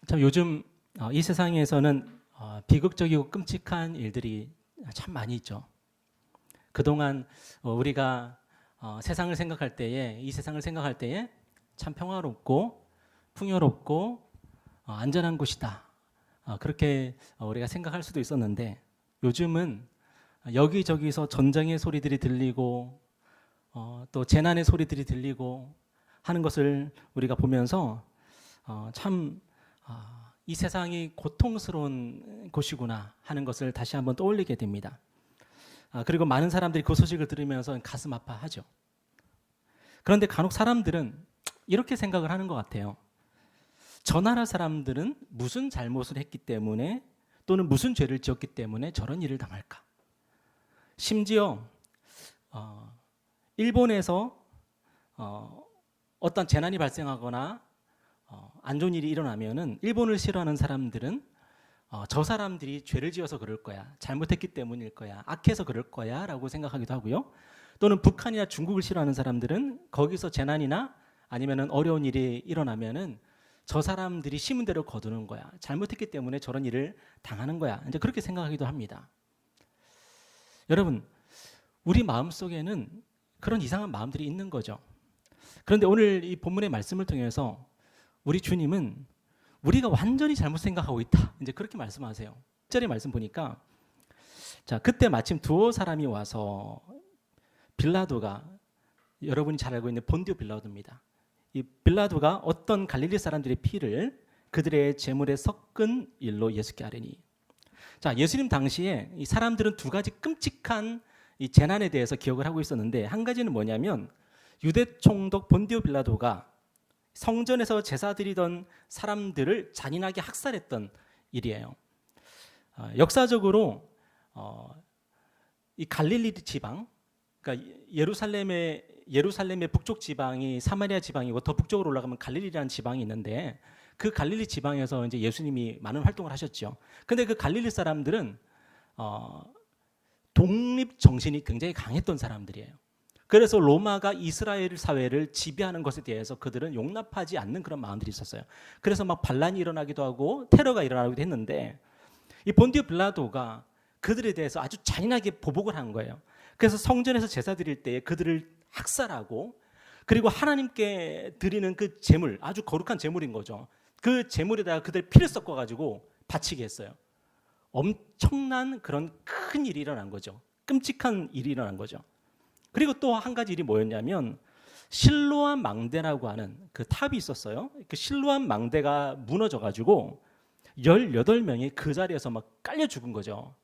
참 요즘 이 세상에서는 비극적이고 끔찍한 일들이 참 많이 있죠. 그동안 우리가 세상을 생각할 때에, 이 세상을 생각할 때에 참 평화롭고 풍요롭고 안전한 곳이다. 그렇게 우리가 생각할 수도 있었는데 요즘은 여기저기서 전쟁의 소리들이 들리고 또 재난의 소리들이 들리고 하는 것을 우리가 보면서 참 이 세상이 고통스러운 곳이구나 하는 것을 다시 한번 떠올리게 됩니다. 그리고 많은 사람들이 그 소식을 들으면서 가슴 아파하죠. 그런데 간혹 사람들은 이렇게 생각을 하는 것 같아요. 저 나라 사람들은 무슨 잘못을 했기 때문에 또는 무슨 죄를 지었기 때문에 저런 일을 당할까? 심지어 일본에서 어떤 재난이 발생하거나 안 좋은 일이 일어나면은 일본을 싫어하는 사람들은 저 사람들이 죄를 지어서 그럴 거야, 잘못했기 때문일 거야, 악해서 그럴 거야 라고 생각하기도 하고요. 또는 북한이나 중국을 싫어하는 사람들은 거기서 재난이나 아니면은 어려운 일이 일어나면은 저 사람들이 심은 대로 거두는 거야, 잘못했기 때문에 저런 일을 당하는 거야, 이제 그렇게 생각하기도 합니다. 여러분, 우리 마음속에는 그런 이상한 마음들이 있는 거죠. 그런데 오늘 이 본문의 말씀을 통해서 우리 주님은 우리가 완전히 잘못 생각하고 있다, 이제 그렇게 말씀하세요. 1절의 말씀 보니까, 자, 그때 마침 두어 사람이 와서, 빌라도가, 여러분이 잘 알고 있는 본디오 빌라도입니다. 이 빌라도가 어떤 갈릴리 사람들의 피를 그들의 제물에 섞은 일로 예수께 아뢰니. 자, 예수님 당시에 이 사람들은 두 가지 끔찍한 이 재난에 대해서 기억을 하고 있었는데, 한 가지는 뭐냐면 유대 총독 본디오 빌라도가 성전에서 제사 드리던 사람들을 잔인하게 학살했던 일이에요. 역사적으로 이 갈릴리 지방, 그러니까 예루살렘의 북쪽 지방이 사마리아 지방이고 더 북쪽으로 올라가면 갈릴리라는 지방이 있는데, 그 갈릴리 지방에서 이제 예수님이 많은 활동을 하셨죠. 근데 그 갈릴리 사람들은 독립 정신이 굉장히 강했던 사람들이에요. 그래서 로마가 이스라엘 사회를 지배하는 것에 대해서 그들은 용납하지 않는 그런 마음들이 있었어요. 그래서 막 반란이 일어나기도 하고 테러가 일어나기도 했는데, 이 본디오 빌라도가 그들에 대해서 아주 잔인하게 보복을 한 거예요. 그래서 성전에서 제사 드릴 때에 그들을 학살하고, 그리고 하나님께 드리는 그 제물, 아주 거룩한 제물인 거죠. 그 제물에다가 그들 피를 섞어가지고 바치게 했어요. 엄청난 그런 큰 일이 일어난 거죠. 끔찍한 일이 일어난 거죠. 그리고 또 한 가지 일이 뭐였냐면, 실로암 망대라고 하는 그 탑이 있었어요. 그 실로암 망대가 무너져가지고 18명이 그 자리에서 막 깔려 죽은 거죠.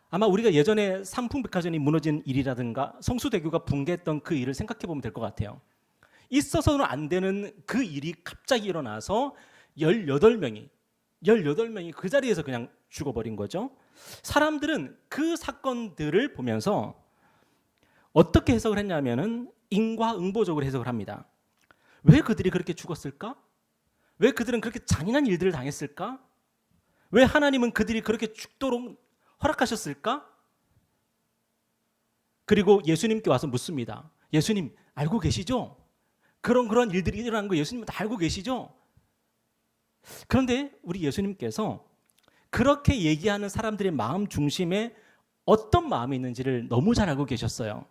아마 우리가 예전에 삼풍백화점이 무너진 일이라든가 성수대교가 붕괴했던 그 일을 생각해 보면 될 것 같아요. 있어서는 안 되는 그 일이 갑자기 일어나서 18명이 그 자리에서 그냥 죽어버린 거죠. 사람들은 그 사건들을 보면서 어떻게 해석을 했냐면은 인과응보적으로 해석을 합니다. 왜 그들이 그렇게 죽었을까? 왜 그들은 그렇게 잔인한 일들을 당했을까? 왜 하나님은 그들이 그렇게 죽도록 허락하셨을까? 그리고 예수님께 와서 묻습니다. 예수님, 알고 계시죠? 그런 일들이 일어난 거 예수님은 다 알고 계시죠? 그런데 우리 예수님께서 그렇게 얘기하는 사람들의 마음 중심에 어떤 마음이 있는지를 너무 잘 알고 계셨어요.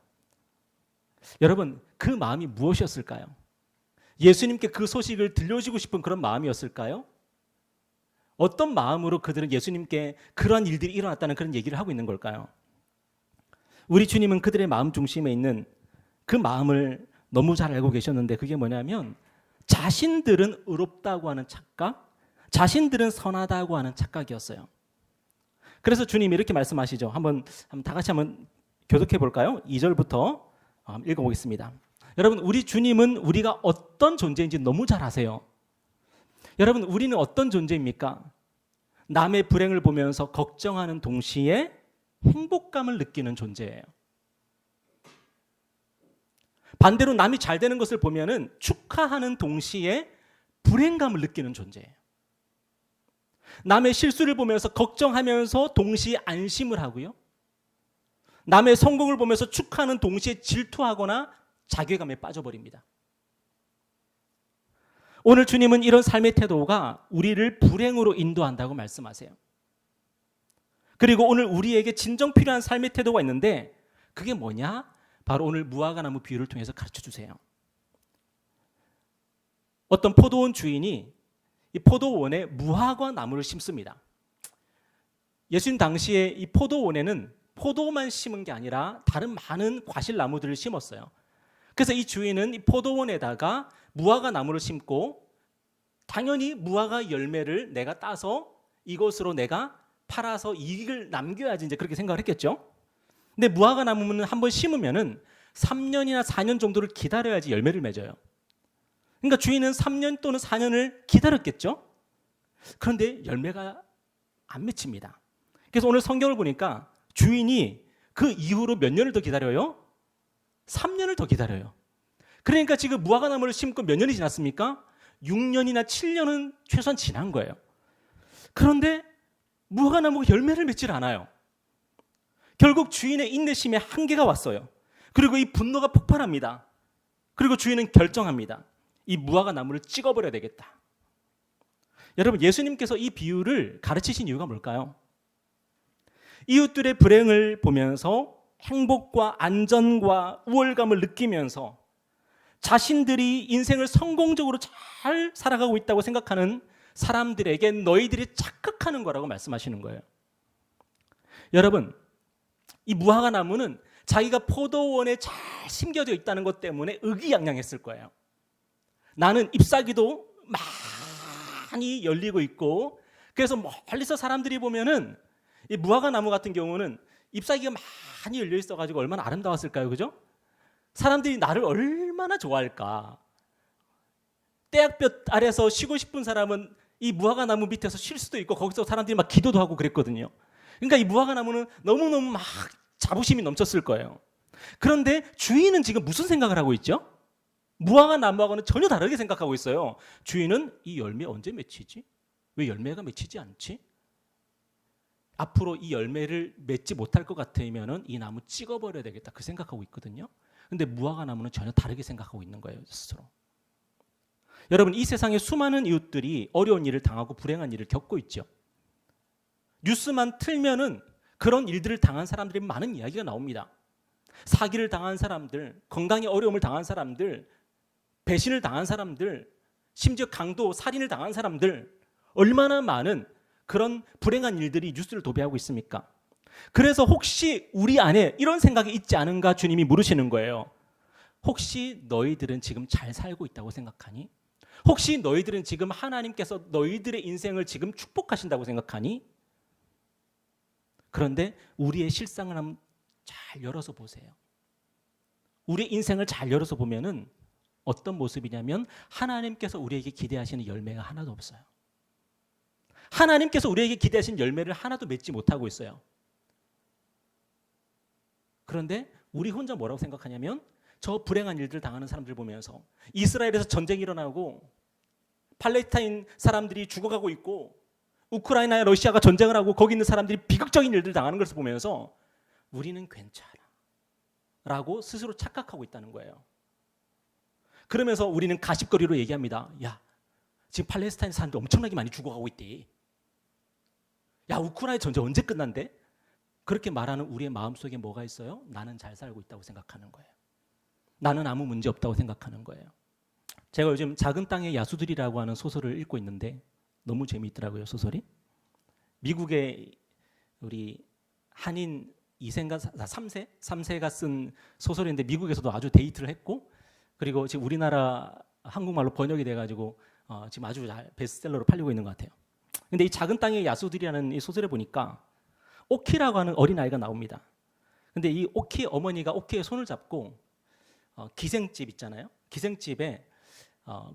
여러분, 그 마음이 무엇이었을까요? 예수님께 그 소식을 들려주고 싶은 그런 마음이었을까요? 어떤 마음으로 그들은 예수님께 그러한 일들이 일어났다는 그런 얘기를 하고 있는 걸까요? 우리 주님은 그들의 마음 중심에 있는 그 마음을 너무 잘 알고 계셨는데, 그게 뭐냐면 자신들은 의롭다고 하는 착각, 자신들은 선하다고 하는 착각이었어요. 그래서 주님이 이렇게 말씀하시죠. 한번 다 같이 한번 교독해 볼까요? 2절부터 읽어보겠습니다. 여러분, 우리 주님은 우리가 어떤 존재인지 너무 잘 아세요. 여러분, 우리는 어떤 존재입니까? 남의 불행을 보면서 걱정하는 동시에 행복감을 느끼는 존재예요. 반대로 남이 잘 되는 것을 보면은 축하하는 동시에 불행감을 느끼는 존재예요. 남의 실수를 보면서 걱정하면서 동시에 안심을 하고요. 남의 성공을 보면서 축하하는 동시에 질투하거나 자괴감에 빠져버립니다. 오늘 주님은 이런 삶의 태도가 우리를 불행으로 인도한다고 말씀하세요. 그리고 오늘 우리에게 진정 필요한 삶의 태도가 있는데 그게 뭐냐? 바로 오늘 무화과나무 비유를 통해서 가르쳐 주세요. 어떤 포도원 주인이 이 포도원에 무화과 나무를 심습니다. 예수님 당시에 이 포도원에는 포도만 심은 게 아니라 다른 많은 과실나무들을 심었어요. 그래서 이 주인은 이 포도원에다가 무화과 나무를 심고 당연히 무화과 열매를 내가 따서 이것으로 내가 팔아서 이익을 남겨야지 이제 그렇게 생각을 했겠죠. 근데 무화과 나무는 한번 심으면은 3년이나 4년 정도를 기다려야지 열매를 맺어요. 그러니까 주인은 3년 또는 4년을 기다렸겠죠. 그런데 열매가 안 맺힙니다. 그래서 오늘 성경을 보니까 주인이 그 이후로 몇 년을 더 기다려요? 3년을 더 기다려요. 그러니까 지금 무화과 나무를 심고 몇 년이 지났습니까? 6년이나 7년은 최소한 지난 거예요. 그런데 무화과 나무가 열매를 맺질 않아요. 결국 주인의 인내심에 한계가 왔어요. 그리고 이 분노가 폭발합니다. 그리고 주인은 결정합니다. 이 무화과 나무를 찍어버려야 되겠다. 여러분, 예수님께서 이 비유를 가르치신 이유가 뭘까요? 이웃들의 불행을 보면서 행복과 안전과 우월감을 느끼면서 자신들이 인생을 성공적으로 잘 살아가고 있다고 생각하는 사람들에게 너희들이 착각하는 거라고 말씀하시는 거예요. 여러분, 이 무화과 나무는 자기가 포도원에 잘 심겨져 있다는 것 때문에 의기양양했을 거예요. 나는 잎사귀도 많이 열리고 있고, 그래서 멀리서 사람들이 보면은 이 무화과 나무 같은 경우는 잎사귀가 많이 열려 있어가지고 얼마나 아름다웠을까요, 그죠? 사람들이 나를 얼마나 좋아할까. 떼약볕 아래서 쉬고 싶은 사람은 이 무화과 나무 밑에서 쉴 수도 있고 거기서 사람들이 막 기도도 하고 그랬거든요. 그러니까 이 무화과 나무는 너무너무 막 자부심이 넘쳤을 거예요. 그런데 주인은 지금 무슨 생각을 하고 있죠? 무화과 나무하고는 전혀 다르게 생각하고 있어요. 주인은 이 열매 언제 맺히지? 왜 열매가 맺히지 않지? 앞으로 이 열매를 맺지 못할 것 같으면 이 나무 찍어버려야 되겠다 그 생각하고 있거든요. 근데 무화과 나무는 전혀 다르게 생각하고 있는 거예요, 스스로. 여러분, 이 세상에 수많은 이웃들이 어려운 일을 당하고 불행한 일을 겪고 있죠. 뉴스만 틀면은 그런 일들을 당한 사람들이 많은 이야기가 나옵니다. 사기를 당한 사람들, 건강에 어려움을 당한 사람들, 배신을 당한 사람들, 심지어 강도, 살인을 당한 사람들, 얼마나 많은 그런 불행한 일들이 뉴스를 도배하고 있습니까? 그래서 혹시 우리 안에 이런 생각이 있지 않은가 주님이 물으시는 거예요. 혹시 너희들은 지금 잘 살고 있다고 생각하니? 혹시 너희들은 지금 하나님께서 너희들의 인생을 지금 축복하신다고 생각하니? 그런데 우리의 실상을 한번 잘 열어서 보세요. 우리의 인생을 잘 열어서 보면은 어떤 모습이냐면 하나님께서 우리에게 기대하시는 열매가 하나도 없어요. 하나님께서 우리에게 기대하신 열매를 하나도 맺지 못하고 있어요. 그런데 우리 혼자 뭐라고 생각하냐면 저 불행한 일들 당하는 사람들 보면서 이스라엘에서 전쟁이 일어나고 팔레스타인 사람들이 죽어가고 있고 우크라이나와 러시아가 전쟁을 하고 거기 있는 사람들이 비극적인 일들 당하는 것을 보면서 우리는 괜찮아 라고 스스로 착각하고 있다는 거예요. 그러면서 우리는 가십거리로 얘기합니다. 야, 지금 팔레스타인 사람들 엄청나게 많이 죽어가고 있대. 야, 우크라이나 전쟁 언제 끝난대? 그렇게 말하는 우리의 마음속에 뭐가 있어요? 나는 잘 살고 있다고 생각하는 거예요. 나는 아무 문제 없다고 생각하는 거예요. 제가 요즘 작은 땅의 야수들이라고 하는 소설을 읽고 있는데 너무 재미있더라고요, 소설이. 미국의 우리 한인 2세인가 3세가 쓴 소설인데 미국에서도 아주 데이트를 했고 그리고 지금 우리나라 한국말로 번역이 돼가지고 지금 아주 잘 베스트셀러로 팔리고 있는 것 같아요. 근데 이 작은 땅의 야수들이라는 이 소설에 보니까 오키라고 하는 어린아이가 나옵니다. 근데 이 오키 어머니가 오키의 손을 잡고 기생집 있잖아요. 기생집에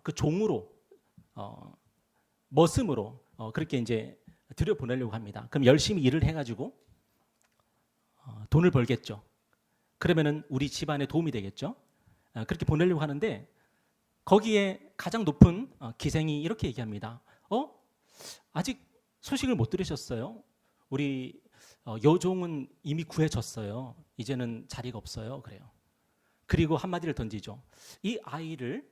그 종으로 머슴으로 그렇게 이제 들여보내려고 합니다. 그럼 열심히 일을 해가지고 돈을 벌겠죠. 그러면은 우리 집안에 도움이 되겠죠. 그렇게 보내려고 하는데 거기에 가장 높은 기생이 이렇게 얘기합니다. 아직 소식을 못 들으셨어요? 우리 여종은 이미 구해졌어요. 이제는 자리가 없어요. 그래요. 그리고 한마디를 던지죠. 이 아이를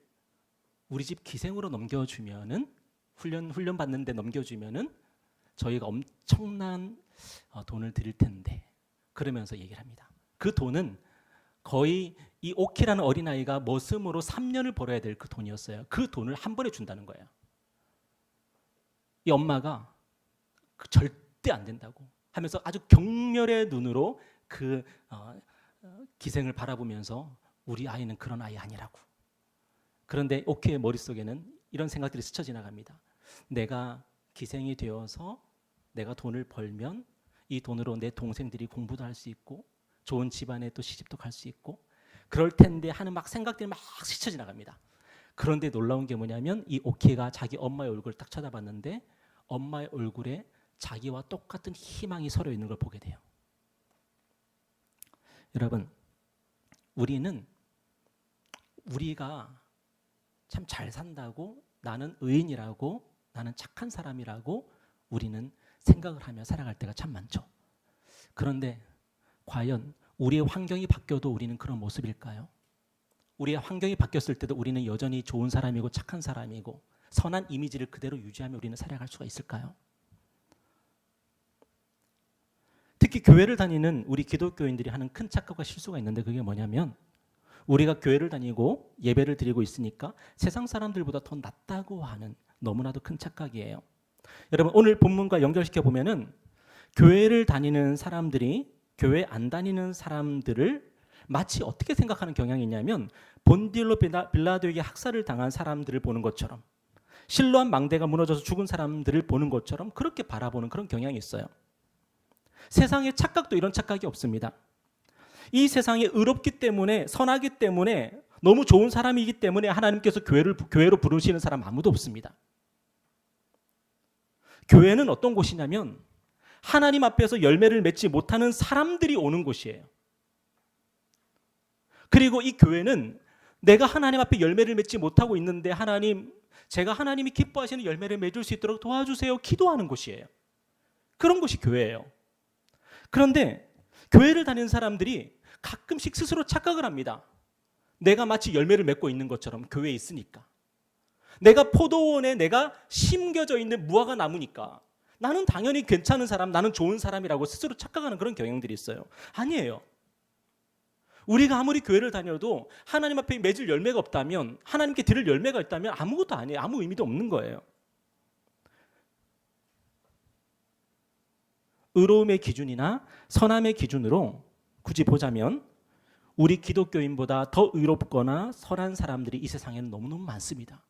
우리 집 기생으로 넘겨주면은 훈련 받는데 넘겨주면은 저희가 엄청난 돈을 드릴 텐데 그러면서 얘기를 합니다. 그 돈은 거의 이 오키라는 어린아이가 머슴으로 3년을 벌어야 될 그 돈이었어요. 그 돈을 한 번에 준다는 거예요. 이 엄마가 절대 안 된다고 하면서 아주 경멸의 눈으로 그 기생을 바라보면서 우리 아이는 그런 아이 아니라고. 그런데 오키의 머릿속에는 이런 생각들이 스쳐 지나갑니다. 내가 기생이 되어서 내가 돈을 벌면 이 돈으로 내 동생들이 공부도 할 수 있고 좋은 집안에 또 시집도 갈 수 있고 그럴 텐데 하는 막 생각들이 막 스쳐 지나갑니다. 그런데 놀라운 게 뭐냐면 이 오키가 자기 엄마의 얼굴을 딱 쳐다봤는데 엄마의 얼굴에 자기와 똑같은 희망이 서려 있는 걸 보게 돼요. 여러분, 우리가 참 잘 산다고 나는 의인이라고 나는 착한 사람이라고 우리는 생각을 하며 살아갈 때가 참 많죠. 그런데 과연 우리의 환경이 바뀌어도 우리는 그런 모습일까요? 우리의 환경이 바뀌었을 때도 우리는 여전히 좋은 사람이고 착한 사람이고 선한 이미지를 그대로 유지하며 우리는 살아갈 수가 있을까요? 특히 교회를 다니는 우리 기독교인들이 하는 큰 착각과 실수가 있는데 그게 뭐냐면 우리가 교회를 다니고 예배를 드리고 있으니까 세상 사람들보다 더 낫다고 하는 너무나도 큰 착각이에요. 여러분 오늘 본문과 연결시켜 보면은 교회를 다니는 사람들이 교회 안 다니는 사람들을 마치 어떻게 생각하는 경향이 있냐면 본디엘로 빌라도에게 학살을 당한 사람들을 보는 것처럼 실로암 망대가 무너져서 죽은 사람들을 보는 것처럼 그렇게 바라보는 그런 경향이 있어요. 세상의 착각도 이런 착각이 없습니다. 이 세상에 의롭기 때문에 선하기 때문에 너무 좋은 사람이기 때문에 하나님께서 교회로 부르시는 사람 아무도 없습니다. 교회는 어떤 곳이냐면 하나님 앞에서 열매를 맺지 못하는 사람들이 오는 곳이에요. 그리고 이 교회는 내가 하나님 앞에 열매를 맺지 못하고 있는데 하나님, 제가 하나님이 기뻐하시는 열매를 맺을 수 있도록 도와주세요. 기도하는 곳이에요. 그런 곳이 교회예요. 그런데 교회를 다니는 사람들이 가끔씩 스스로 착각을 합니다. 내가 마치 열매를 맺고 있는 것처럼 교회에 있으니까. 내가 포도원에 내가 심겨져 있는 무화과 나무니까 나는 당연히 괜찮은 사람, 나는 좋은 사람이라고 스스로 착각하는 그런 경향들이 있어요. 아니에요. 우리가 아무리 교회를 다녀도 하나님 앞에 맺을 열매가 없다면, 하나님께 드릴 열매가 있다면 아무것도 아니에요. 아무 의미도 없는 거예요. 의로움의 기준이나 선함의 기준으로 굳이 보자면 우리 기독교인보다 더 의롭거나 선한 사람들이 이 세상에는 너무너무 많습니다.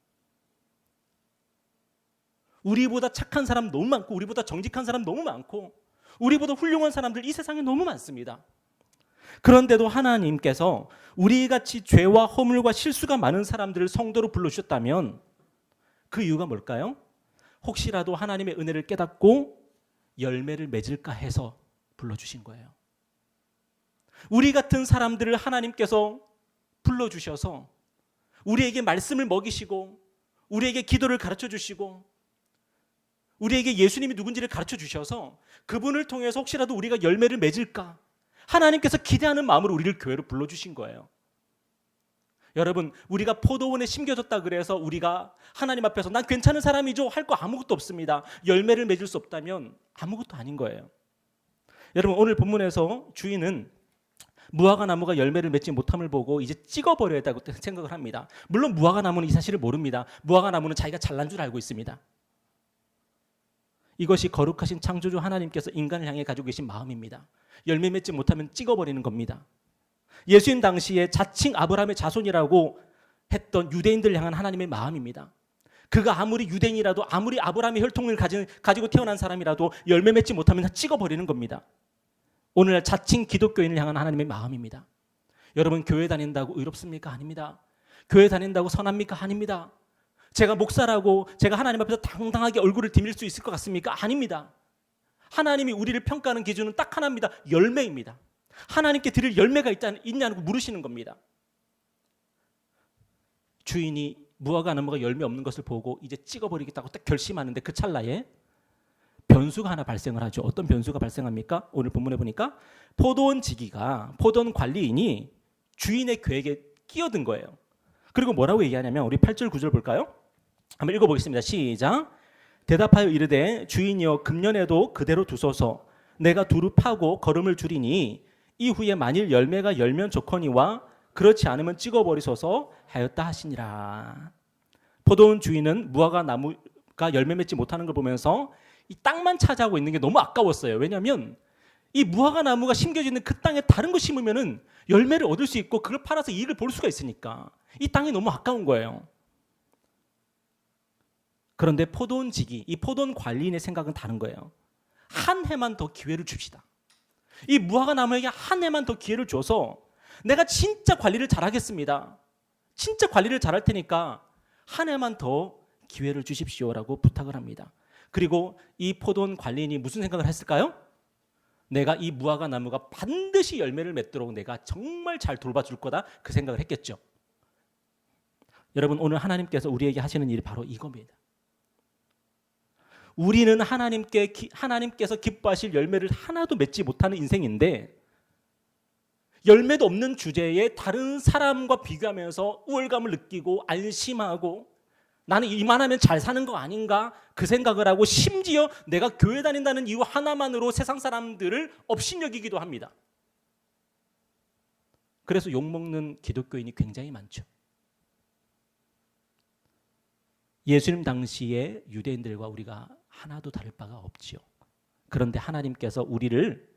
우리보다 착한 사람 너무 많고 우리보다 정직한 사람 너무 많고 우리보다 훌륭한 사람들 이 세상에 너무 많습니다. 그런데도 하나님께서 우리같이 죄와 허물과 실수가 많은 사람들을 성도로 불러주셨다면 그 이유가 뭘까요? 혹시라도 하나님의 은혜를 깨닫고 열매를 맺을까 해서 불러주신 거예요. 우리 같은 사람들을 하나님께서 불러주셔서 우리에게 말씀을 먹이시고 우리에게 기도를 가르쳐 주시고 우리에게 예수님이 누군지를 가르쳐 주셔서 그분을 통해서 혹시라도 우리가 열매를 맺을까 하나님께서 기대하는 마음으로 우리를 교회로 불러주신 거예요. 여러분, 우리가 포도원에 심겨졌다 그래서 우리가 하나님 앞에서 난 괜찮은 사람이죠 할 거 아무것도 없습니다. 열매를 맺을 수 없다면 아무것도 아닌 거예요. 여러분, 오늘 본문에서 주인은 무화과 나무가 열매를 맺지 못함을 보고 이제 찍어버려야 된다고 생각을 합니다. 물론 무화과 나무는 이 사실을 모릅니다. 무화과 나무는 자기가 잘난 줄 알고 있습니다. 이것이 거룩하신 창조주 하나님께서 인간을 향해 가지고 계신 마음입니다. 열매 맺지 못하면 찍어버리는 겁니다. 예수님 당시에 자칭 아브라함의 자손이라고 했던 유대인들을 향한 하나님의 마음입니다. 그가 아무리 유대인이라도 아무리 아브라함의 혈통을 가지고 태어난 사람이라도 열매 맺지 못하면 다 찍어버리는 겁니다. 오늘날 자칭 기독교인을 향한 하나님의 마음입니다. 여러분, 교회 다닌다고 의롭습니까? 아닙니다. 교회 다닌다고 선합니까? 아닙니다. 제가 목사라고 제가 하나님 앞에서 당당하게 얼굴을 디밀 수 있을 것 같습니까? 아닙니다. 하나님이 우리를 평가하는 기준은 딱 하나입니다. 열매입니다. 하나님께 드릴 열매가 있냐고 물으시는 겁니다. 주인이 무화과 나무가 열매 없는 것을 보고 이제 찍어버리겠다고 딱 결심하는데 그 찰나에 변수가 하나 발생을 하죠. 어떤 변수가 발생합니까? 오늘 본문에 보니까 포도원 관리인이 주인의 계획에 끼어든 거예요. 그리고 뭐라고 얘기하냐면 우리 8절 9절 볼까요? 한번 읽어보겠습니다. 시작. 대답하여 이르되 주인이여 금년에도 그대로 두소서. 내가 두루 파고 거름을 줄이니 이후에 만일 열매가 열면 좋거니와 그렇지 않으면 찍어버리소서 하였다 하시니라. 포도원 주인은 무화과 나무가 열매 맺지 못하는 걸 보면서 이 땅만 차지하고 있는 게 너무 아까웠어요. 왜냐하면 이 무화과 나무가 심겨지는 그 땅에 다른 거 심으면은 열매를 얻을 수 있고 그걸 팔아서 이익을 볼 수가 있으니까 이 땅이 너무 아까운 거예요. 그런데 포도원 지기, 이 포도원 관리인의 생각은 다른 거예요. 한 해만 더 기회를 줍시다. 이 무화과 나무에게 한 해만 더 기회를 줘서 내가 진짜 관리를 잘하겠습니다. 진짜 관리를 잘할 테니까 한 해만 더 기회를 주십시오라고 부탁을 합니다. 그리고 이 포도원 관리인이 무슨 생각을 했을까요? 내가 이 무화과 나무가 반드시 열매를 맺도록 내가 정말 잘 돌봐줄 거다, 그 생각을 했겠죠. 여러분, 오늘 하나님께서 우리에게 하시는 일이 바로 이겁니다. 우리는 하나님께서 기뻐하실 열매를 하나도 맺지 못하는 인생인데, 열매도 없는 주제에 다른 사람과 비교하면서 우월감을 느끼고 안심하고 나는 이만하면 잘 사는 거 아닌가 그 생각을 하고, 심지어 내가 교회 다닌다는 이유 하나만으로 세상 사람들을 업신여기기도 합니다. 그래서 욕먹는 기독교인이 굉장히 많죠. 예수님 당시에 유대인들과 우리가 하나도 다를 바가 없지요. 그런데 하나님께서 우리를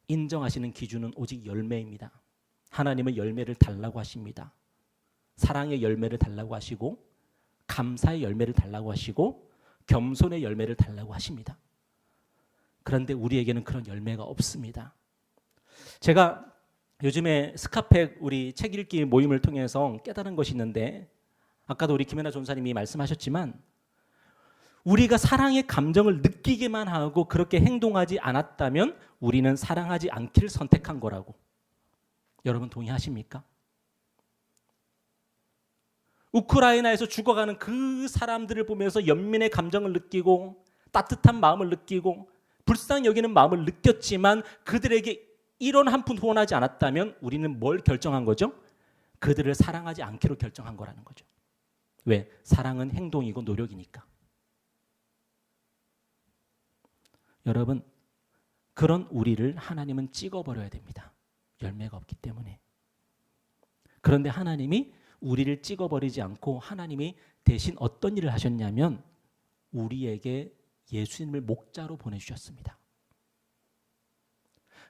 인정하시는 기준은 오직 열매입니다. 하나님은 열매를 달라고 하십니다. 사랑의 열매를 달라고 하시고, 감사의 열매를 달라고 하시고, 겸손의 열매를 달라고 하십니다. 그런데 우리에게는 그런 열매가 없습니다. 제가 요즘에 스카펙 우리 책 읽기 모임을 통해서 깨달은 것이 있는데, 아까도 우리 김연아 전사님이 말씀하셨지만, 우리가 사랑의 감정을 느끼기만 하고 그렇게 행동하지 않았다면 우리는 사랑하지 않기를 선택한 거라고. 여러분 동의하십니까? 우크라이나에서 죽어가는 그 사람들을 보면서 연민의 감정을 느끼고 따뜻한 마음을 느끼고 불쌍히 여기는 마음을 느꼈지만 그들에게 이런 한 푼 후원하지 않았다면 우리는 뭘 결정한 거죠? 그들을 사랑하지 않기로 결정한 거라는 거죠. 왜? 사랑은 행동이고 노력이니까. 여러분, 그런 우리를 하나님은 찍어버려야 됩니다. 열매가 없기 때문에. 그런데 하나님이 우리를 찍어버리지 않고 하나님이 대신 어떤 일을 하셨냐면 우리에게 예수님을 목자로 보내주셨습니다.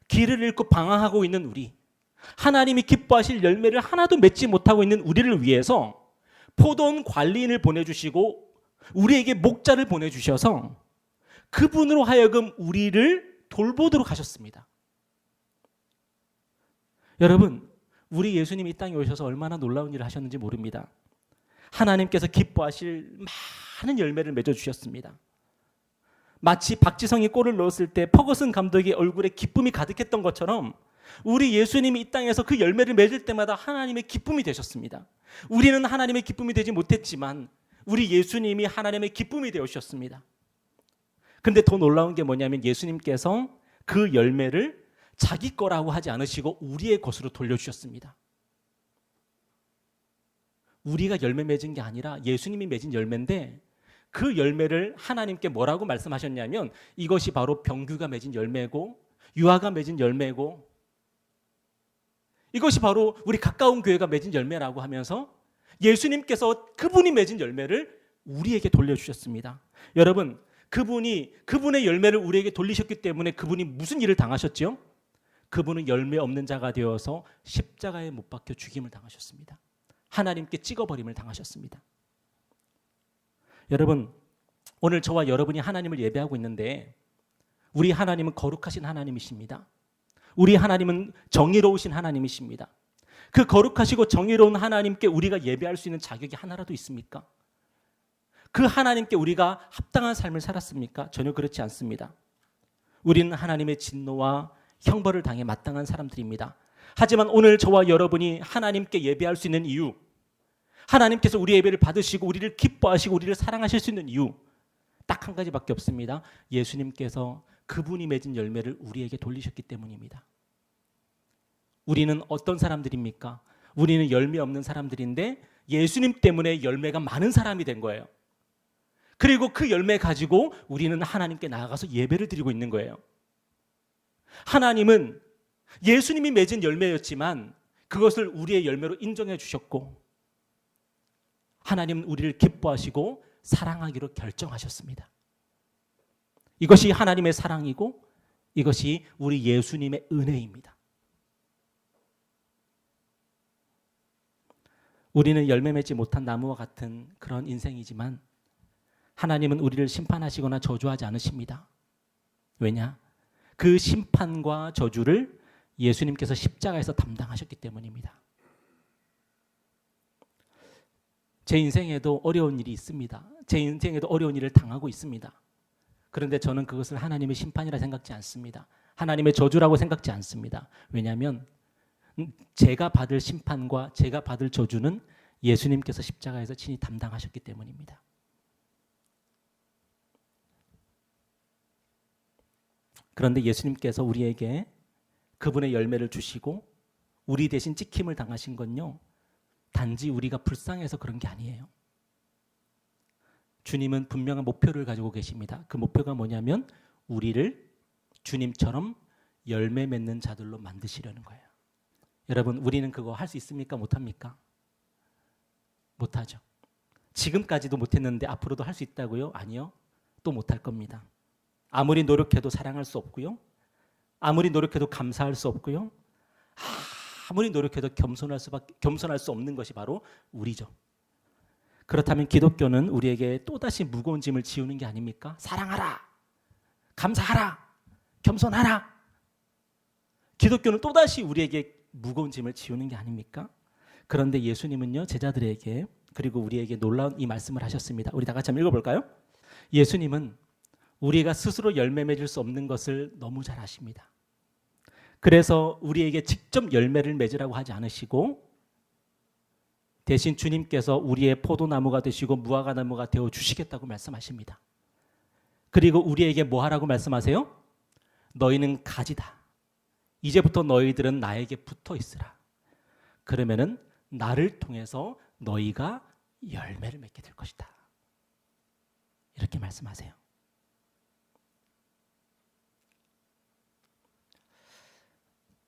길을 잃고 방황하고 있는 우리, 하나님이 기뻐하실 열매를 하나도 맺지 못하고 있는 우리를 위해서 포도원 관리인을 보내주시고 우리에게 목자를 보내주셔서 그분으로 하여금 우리를 돌보도록 하셨습니다. 여러분, 우리 예수님이 이 땅에 오셔서 얼마나 놀라운 일을 하셨는지 모릅니다. 하나님께서 기뻐하실 많은 열매를 맺어주셨습니다. 마치 박지성이 골을 넣었을 때 퍼거슨 감독의 얼굴에 기쁨이 가득했던 것처럼 우리 예수님이 이 땅에서 그 열매를 맺을 때마다 하나님의 기쁨이 되셨습니다. 우리는 하나님의 기쁨이 되지 못했지만 우리 예수님이 하나님의 기쁨이 되어주셨습니다. 근데 더 놀라운 게 뭐냐면 예수님께서 그 열매를 자기 거라고 하지 않으시고 우리의 것으로 돌려주셨습니다. 우리가 열매 맺은 게 아니라 예수님이 맺은 열매인데 그 열매를 하나님께 뭐라고 말씀하셨냐면 이것이 바로 병규가 맺은 열매고 유아가 맺은 열매고 이것이 바로 우리 가까운 교회가 맺은 열매라고 하면서 예수님께서 그분이 맺은 열매를 우리에게 돌려주셨습니다. 여러분, 그분의 열매를 우리에게 돌리셨기 때문에 그분이 무슨 일을 당하셨죠? 그분은 열매 없는 자가 되어서 십자가에 못 박혀 죽임을 당하셨습니다. 하나님께 찍어버림을 당하셨습니다. 여러분, 오늘 저와 여러분이 하나님을 예배하고 있는데 우리 하나님은 거룩하신 하나님이십니다. 우리 하나님은 정의로우신 하나님이십니다. 그 거룩하시고 정의로운 하나님께 우리가 예배할 수 있는 자격이 하나라도 있습니까? 그 하나님께 우리가 합당한 삶을 살았습니까? 전혀 그렇지 않습니다. 우리는 하나님의 진노와 형벌을 당해 마땅한 사람들입니다. 하지만 오늘 저와 여러분이 하나님께 예배할 수 있는 이유, 하나님께서 우리 예배를 받으시고 우리를 기뻐하시고 우리를 사랑하실 수 있는 이유 딱 한 가지밖에 없습니다. 예수님께서 그분이 맺은 열매를 우리에게 돌리셨기 때문입니다. 우리는 어떤 사람들입니까? 우리는 열매 없는 사람들인데 예수님 때문에 열매가 많은 사람이 된 거예요. 그리고 그 열매 가지고 우리는 하나님께 나아가서 예배를 드리고 있는 거예요. 하나님은 예수님이 맺은 열매였지만 그것을 우리의 열매로 인정해 주셨고, 하나님은 우리를 기뻐하시고 사랑하기로 결정하셨습니다. 이것이 하나님의 사랑이고 이것이 우리 예수님의 은혜입니다. 우리는 열매 맺지 못한 나무와 같은 그런 인생이지만 하나님은 우리를 심판하시거나 저주하지 않으십니다. 왜냐? 그 심판과 저주를 예수님께서 십자가에서 담당하셨기 때문입니다. 제 인생에도 어려운 일이 있습니다. 제 인생에도 어려운 일을 당하고 있습니다. 그런데 저는 그것을 하나님의 심판이라 생각지 않습니다. 하나님의 저주라고 생각지 않습니다. 왜냐하면 제가 받을 심판과 제가 받을 저주는 예수님께서 십자가에서 친히 담당하셨기 때문입니다. 그런데 예수님께서 우리에게 그분의 열매를 주시고 우리 대신 찍힘을 당하신 건요, 단지 우리가 불쌍해서 그런 게 아니에요. 주님은 분명한 목표를 가지고 계십니다. 그 목표가 뭐냐면 우리를 주님처럼 열매 맺는 자들로 만드시려는 거예요. 여러분, 우리는 그거 할 수 있습니까? 못합니까? 못하죠. 지금까지도 못했는데 앞으로도 할 수 있다고요? 아니요. 또 못할 겁니다. 아무리 노력해도 사랑할 수 없고요. 아무리 노력해도 감사할 수 없고요. 아무리 노력해도 겸손할 수 없는 것이 바로 우리죠. 그렇다면 기독교는 우리에게 또다시 무거운 짐을 지우는 게 아닙니까? 사랑하라, 감사하라, 겸손하라. 기독교는 또다시 우리에게 무거운 짐을 지우는 게 아닙니까? 그런데 예수님은요, 제자들에게 그리고 우리에게 놀라운 이 말씀을 하셨습니다. 우리 다 같이 한번 읽어볼까요? 예수님은 우리가 스스로 열매 맺을 수 없는 것을 너무 잘 아십니다. 그래서 우리에게 직접 열매를 맺으라고 하지 않으시고 대신 주님께서 우리의 포도나무가 되시고 무화과나무가 되어 주시겠다고 말씀하십니다. 그리고 우리에게 뭐 하라고 말씀하세요? 너희는 가지다. 이제부터 너희들은 나에게 붙어 있으라. 그러면은 나를 통해서 너희가 열매를 맺게 될 것이다. 이렇게 말씀하세요.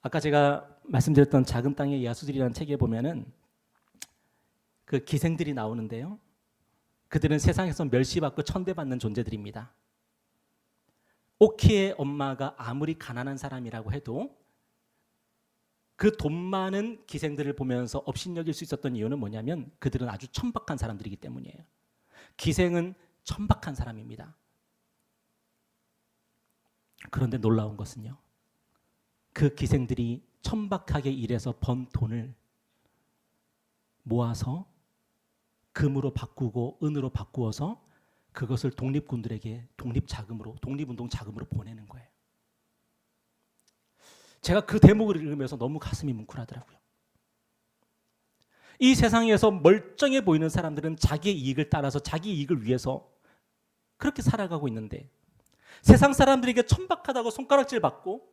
아까 제가 말씀드렸던 작은 땅의 야수들이라는 책에 보면은 그 기생들이 나오는데요. 그들은 세상에서 멸시받고 천대받는 존재들입니다. 오키의 엄마가 아무리 가난한 사람이라고 해도 그 돈 많은 기생들을 보면서 업신여길 수 있었던 이유는 뭐냐면 그들은 아주 천박한 사람들이기 때문이에요. 기생은 천박한 사람입니다. 그런데 놀라운 것은요, 그 기생들이 천박하게 일해서 번 돈을 모아서 금으로 바꾸고 은으로 바꾸어서 그것을 독립군들에게 독립자금으로, 독립운동 자금으로 보내는 거예요. 제가 그 대목을 읽으면서 너무 가슴이 뭉클하더라고요. 이 세상에서 멀쩡해 보이는 사람들은 자기의 이익을 따라서 자기 이익을 위해서 그렇게 살아가고 있는데 세상 사람들에게 천박하다고 손가락질 받고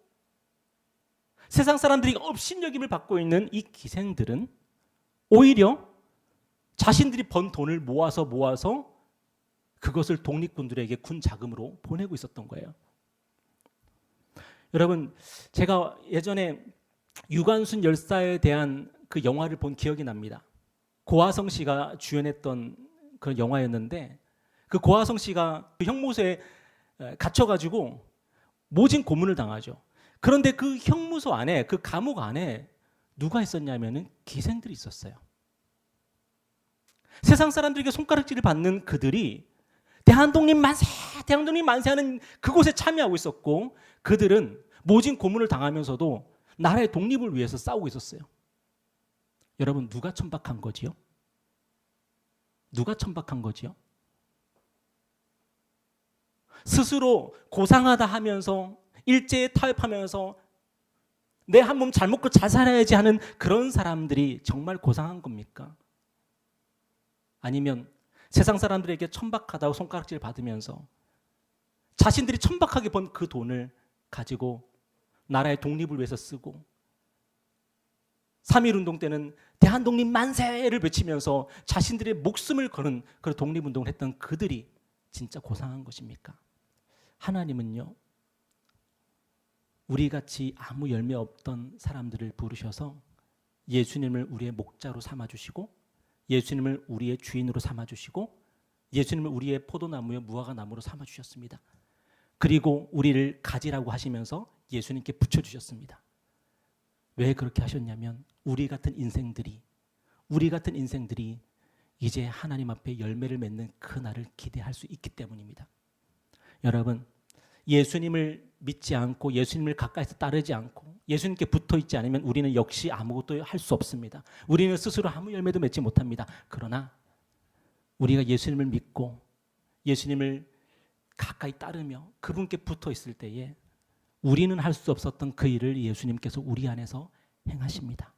세상 사람들이 업신여김을 받고 있는 이 기생들은 오히려 자신들이 번 돈을 모아서 그것을 독립군들에게 군 자금으로 보내고 있었던 거예요. 여러분, 제가 예전에 유관순 열사에 대한 그 영화를 본 기억이 납니다. 고화성 씨가 주연했던 그런 영화였는데 그 고화성 씨가 그 형무소에 갇혀가지고 모진 고문을 당하죠. 그런데 그 형무소 안에, 그 감옥 안에 누가 있었냐면은 기생들이 있었어요. 세상 사람들에게 손가락질을 받는 그들이 대한독립 만세 하는 그곳에 참여하고 있었고 그들은 모진 고문을 당하면서도 나라의 독립을 위해서 싸우고 있었어요. 여러분, 누가 천박한 거지요? 누가 천박한 거지요? 스스로 고상하다 하면서 일제에 타협하면서 내 한 몸 잘 먹고 잘 살아야지 하는 그런 사람들이 정말 고상한 겁니까? 아니면 세상 사람들에게 천박하다고 손가락질 받으면서 자신들이 천박하게 번 그 돈을 가지고 나라의 독립을 위해서 쓰고 3.1운동 때는 대한독립 만세를 외치면서 자신들의 목숨을 거는 그런 독립운동을 했던 그들이 진짜 고상한 것입니까? 하나님은요, 우리같이 아무 열매 없던 사람들을 부르셔서 예수님을 우리의 목자로 삼아주시고, 예수님을 우리의 주인으로 삼아주시고, 예수님을 우리의 포도나무의 무화과나무로 삼아주셨습니다. 그리고 우리를 가지라고 하시면서 예수님께 붙여주셨습니다. 왜 그렇게 하셨냐면 우리 같은 인생들이 이제 하나님 앞에 열매를 맺는 그날을 기대할 수 있기 때문입니다. 여러분, 예수님을 믿지 않고 예수님을 가까이서 따르지 않고 예수님께 붙어 있지 않으면 우리는 역시 아무것도 할 수 없습니다. 우리는 스스로 아무 열매도 맺지 못합니다. 그러나 우리가 예수님을 믿고 예수님을 가까이 따르며 그분께 붙어 있을 때에 우리는 할 수 없었던 그 일을 예수님께서 우리 안에서 행하십니다.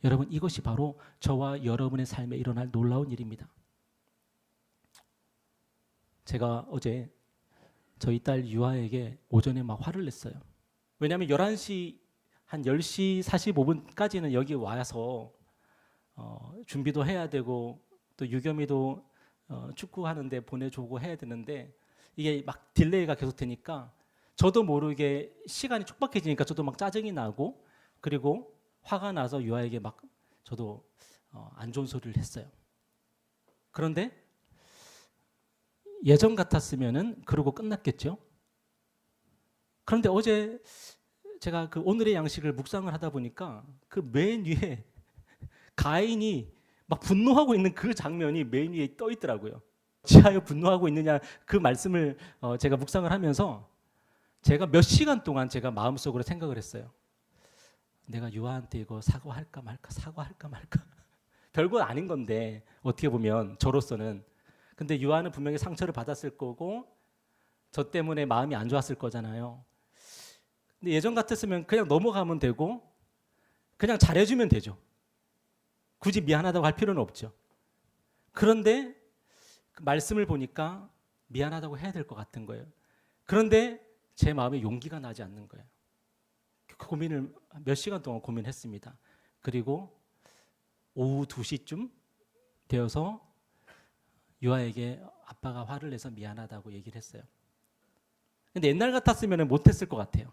여러분, 이것이 바로 저와 여러분의 삶에 일어날 놀라운 일입니다. 제가 어제 저희 딸 유아에게 오전에 막 화를 냈어요. 왜냐하면 11시, 한 10시 45분까지는 여기 와서 준비도 해야 되고 또 유겸이도 축구하는데 보내주고 해야 되는데 이게 막 딜레이가 계속 되니까 저도 모르게 시간이 촉박해지니까 저도 막 짜증이 나고 그리고 화가 나서 유아에게 막 저도 안 좋은 소리를 했어요. 그런데 예전 같았으면은 그러고 끝났겠죠. 그런데 어제 제가 그 오늘의 양식을 묵상을 하다 보니까 그 맨 위에 가인이 막 분노하고 있는 그 장면이 맨 위에 떠 있더라고요. 지하여 분노하고 있느냐 그 말씀을 제가 묵상을 하면서 제가 몇 시간 동안 제가 마음속으로 생각을 했어요. 내가 유아한테 이거 사과할까 말까 별거 아닌 건데 어떻게 보면 저로서는. 근데 유아는 분명히 상처를 받았을 거고 저 때문에 마음이 안 좋았을 거잖아요. 근데 예전 같았으면 그냥 넘어가면 되고 그냥 잘해주면 되죠. 굳이 미안하다고 할 필요는 없죠. 그런데 그 말씀을 보니까 미안하다고 해야 될 것 같은 거예요. 그런데 제 마음에 용기가 나지 않는 거예요. 그 고민을 몇 시간 동안 고민했습니다. 그리고 오후 2시쯤 되어서 유아에게 아빠가 화를 내서 미안하다고 얘기를 했어요. 근데 옛날 같았으면 못했을 것 같아요.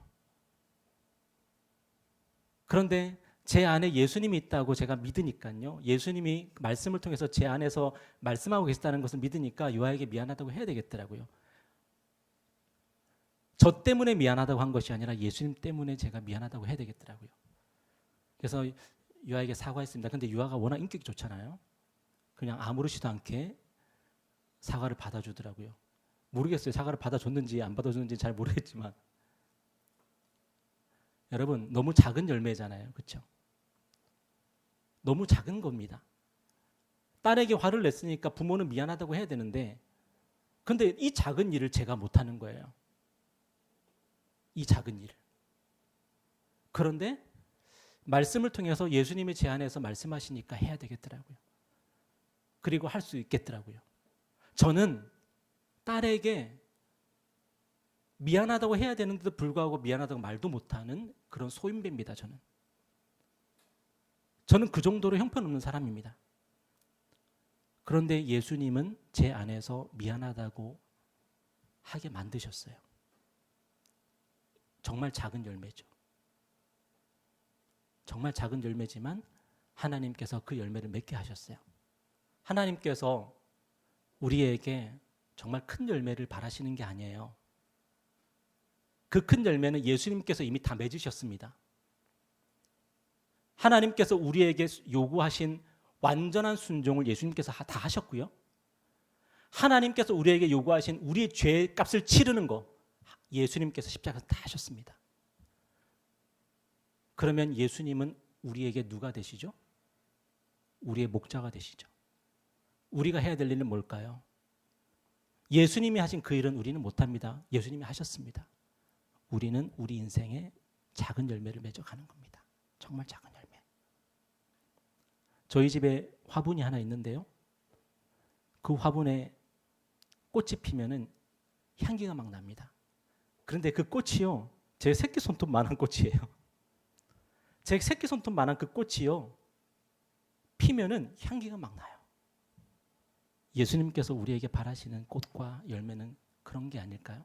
그런데 제 안에 예수님이 있다고 제가 믿으니까요. 예수님이 말씀을 통해서 제 안에서 말씀하고 계시다는 것을 믿으니까 유아에게 미안하다고 해야 되겠더라고요. 저 때문에 미안하다고 한 것이 아니라 예수님 때문에 제가 미안하다고 해야 되겠더라고요. 그래서 유아에게 사과했습니다. 근데 유아가 워낙 인격이 좋잖아요. 그냥 아무렇지도 않게 사과를 받아주더라고요. 모르겠어요. 사과를 받아줬는지 안 받아줬는지 잘 모르겠지만 여러분, 너무 작은 열매잖아요. 그렇죠? 너무 작은 겁니다. 딸에게 화를 냈으니까 부모는 미안하다고 해야 되는데 근데 이 작은 일을 제가 못하는 거예요. 이 작은 일을. 그런데 말씀을 통해서 예수님의 제 안에서 말씀하시니까 해야 되겠더라고요. 그리고 할 수 있겠더라고요. 저는 딸에게 미안하다고 해야 되는데도 불구하고 미안하다고 말도 못하는 그런 소인배입니다. 저는 그 정도로 형편없는 사람입니다. 그런데 예수님은 제 안에서 미안하다고 하게 만드셨어요. 정말 작은 열매죠. 정말 작은 열매지만 하나님께서 그 열매를 맺게 하셨어요. 하나님께서 우리에게 정말 큰 열매를 바라시는 게 아니에요. 그 큰 열매는 예수님께서 이미 다 맺으셨습니다. 하나님께서 우리에게 요구하신 완전한 순종을 예수님께서 다 하셨고요. 하나님께서 우리에게 요구하신 우리의 죄 값을 치르는 거 예수님께서 십자가에서 다 하셨습니다. 그러면 예수님은 우리에게 누가 되시죠? 우리의 목자가 되시죠. 우리가 해야 될 일은 뭘까요? 예수님이 하신 그 일은 우리는 못합니다. 예수님이 하셨습니다. 우리는 우리 인생에 작은 열매를 맺어가는 겁니다. 정말 작은 열매. 저희 집에 화분이 하나 있는데요. 그 화분에 꽃이 피면은 향기가 막 납니다. 그런데 그 꽃이요, 제 새끼 손톱만한 꽃이에요. 제 새끼 손톱만한 그 꽃이요, 피면은 향기가 막 나요. 예수님께서 우리에게 바라시는 꽃과 열매는 그런 게 아닐까요?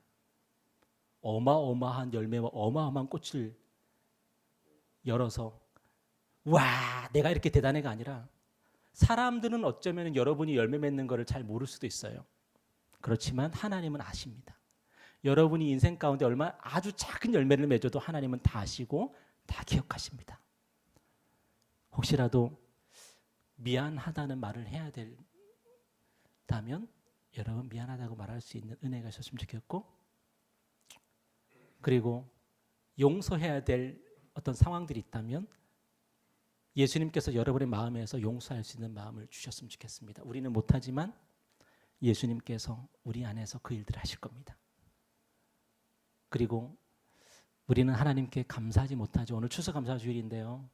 어마어마한 열매와 어마어마한 꽃을 열어서 와, 내가 이렇게 대단해가 아니라, 사람들은 어쩌면 여러분이 열매 맺는 것을 잘 모를 수도 있어요. 그렇지만 하나님은 아십니다. 여러분이 인생 가운데 얼마나 아주 작은 열매를 맺어도 하나님은 다 아시고 다 기억하십니다. 혹시라도 미안하다는 말을 해야 된다면 여러분 미안하다고 말할 수 있는 은혜가 있었으면 좋겠고, 그리고 용서해야 될 어떤 상황들이 있다면 예수님께서 여러분의 마음에서 용서할 수 있는 마음을 주셨으면 좋겠습니다. 우리는 못하지만 예수님께서 우리 안에서 그 일들을 하실 겁니다. 그리고 우리는 하나님께 감사하지 못하죠. 오늘 추수감사 주일인데요,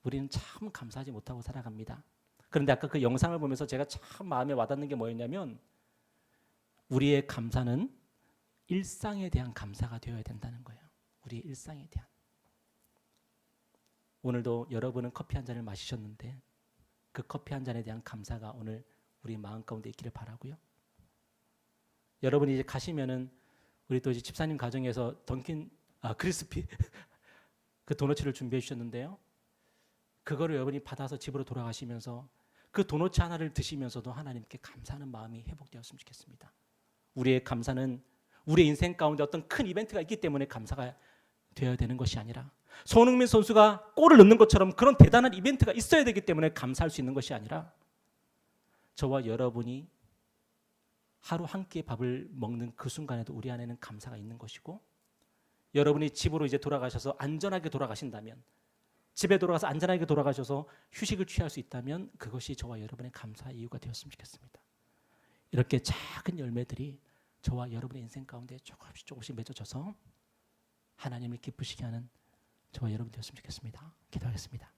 우리는 참 감사하지 못하고 살아갑니다. 그런데 아까 그 영상을 보면서 제가 참 마음에 와닿는 게 뭐였냐면, 우리의 감사는 일상에 대한 감사가 되어야 된다는 거예요. 우리의 일상에 대한. 오늘도 여러분은 커피 한 잔을 마시셨는데 그 커피 한 잔에 대한 감사가 오늘 우리 마음 가운데 있기를 바라고요. 여러분이 이제 가시면은 우리 또 이제 집사님 가정에서 크리스피 그 도너츠를 준비해 주셨는데요, 그거를 여러분이 받아서 집으로 돌아가시면서 그 도너츠 하나를 드시면서도 하나님께 감사하는 마음이 회복되었으면 좋겠습니다. 우리의 감사는 우리의 인생 가운데 어떤 큰 이벤트가 있기 때문에 감사가 되어야 되는 것이 아니라, 손흥민 선수가 골을 넣는 것처럼 그런 대단한 이벤트가 있어야 되기 때문에 감사할 수 있는 것이 아니라, 저와 여러분이 하루 한 끼의 밥을 먹는 그 순간에도 우리 안에는 감사가 있는 것이고, 여러분이 집으로 이제 돌아가셔서 안전하게 돌아가신다면, 집에 돌아가서 안전하게 돌아가셔서 휴식을 취할 수 있다면 그것이 저와 여러분의 감사의 이유가 되었으면 좋겠습니다. 이렇게 작은 열매들이 저와 여러분의 인생 가운데 조금씩 맺어져서 하나님을 기쁘시게 하는 저와 여러분 되었으면 좋겠습니다. 기도하겠습니다.